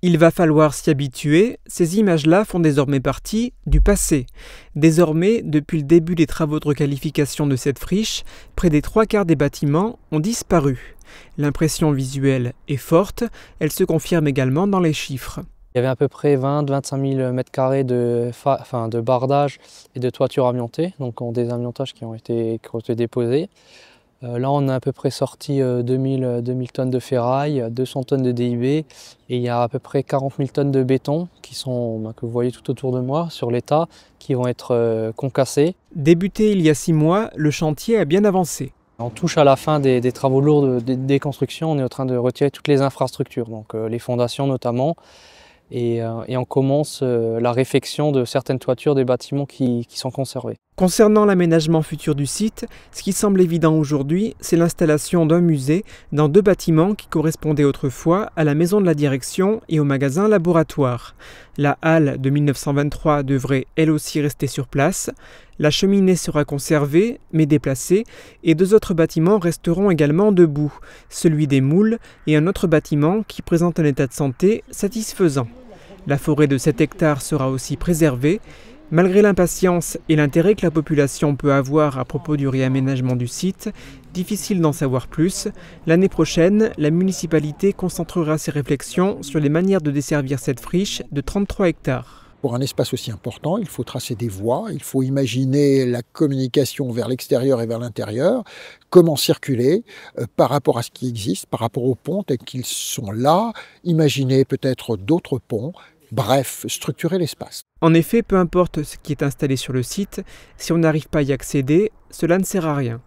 Il va falloir s'y habituer, ces images-là font désormais partie du passé. Désormais, depuis le début des travaux de requalification de cette friche, près des 3/4 des bâtiments ont disparu. L'impression visuelle est forte, elle se confirme également dans les chiffres. Il y avait à peu près 20-25 000 m² de bardage et de toiture amiantée, donc des amiantages qui ont été déposés. Là, on a à peu près sorti 2000 tonnes de ferraille, 200 tonnes de DIB et il y a à peu près 40 000 tonnes de béton que vous voyez tout autour de moi sur l'état, qui vont être concassés. Débuté il y a 6 mois, le chantier a bien avancé. On touche à la fin des travaux lourds de déconstruction, on est en train de retirer toutes les infrastructures, donc les fondations notamment. Et on commence la réfection de certaines toitures des bâtiments qui sont conservés. Concernant l'aménagement futur du site, ce qui semble évident aujourd'hui, c'est l'installation d'un musée dans 2 bâtiments qui correspondaient autrefois à la maison de la direction et au magasin laboratoire. La halle de 1923 devrait elle aussi rester sur place. La cheminée sera conservée, mais déplacée, et 2 autres bâtiments resteront également debout, celui des moules et un autre bâtiment qui présente un état de santé satisfaisant. La forêt de 7 hectares sera aussi préservée. Malgré l'impatience et l'intérêt que la population peut avoir à propos du réaménagement du site, difficile d'en savoir plus, l'année prochaine, la municipalité concentrera ses réflexions sur les manières de desservir cette friche de 33 hectares. Pour un espace aussi important, il faut tracer des voies, il faut imaginer la communication vers l'extérieur et vers l'intérieur, comment circuler par rapport à ce qui existe, par rapport aux ponts tels qu'ils sont là, imaginer peut-être d'autres ponts, bref, structurer l'espace. En effet, peu importe ce qui est installé sur le site, si on n'arrive pas à y accéder, cela ne sert à rien.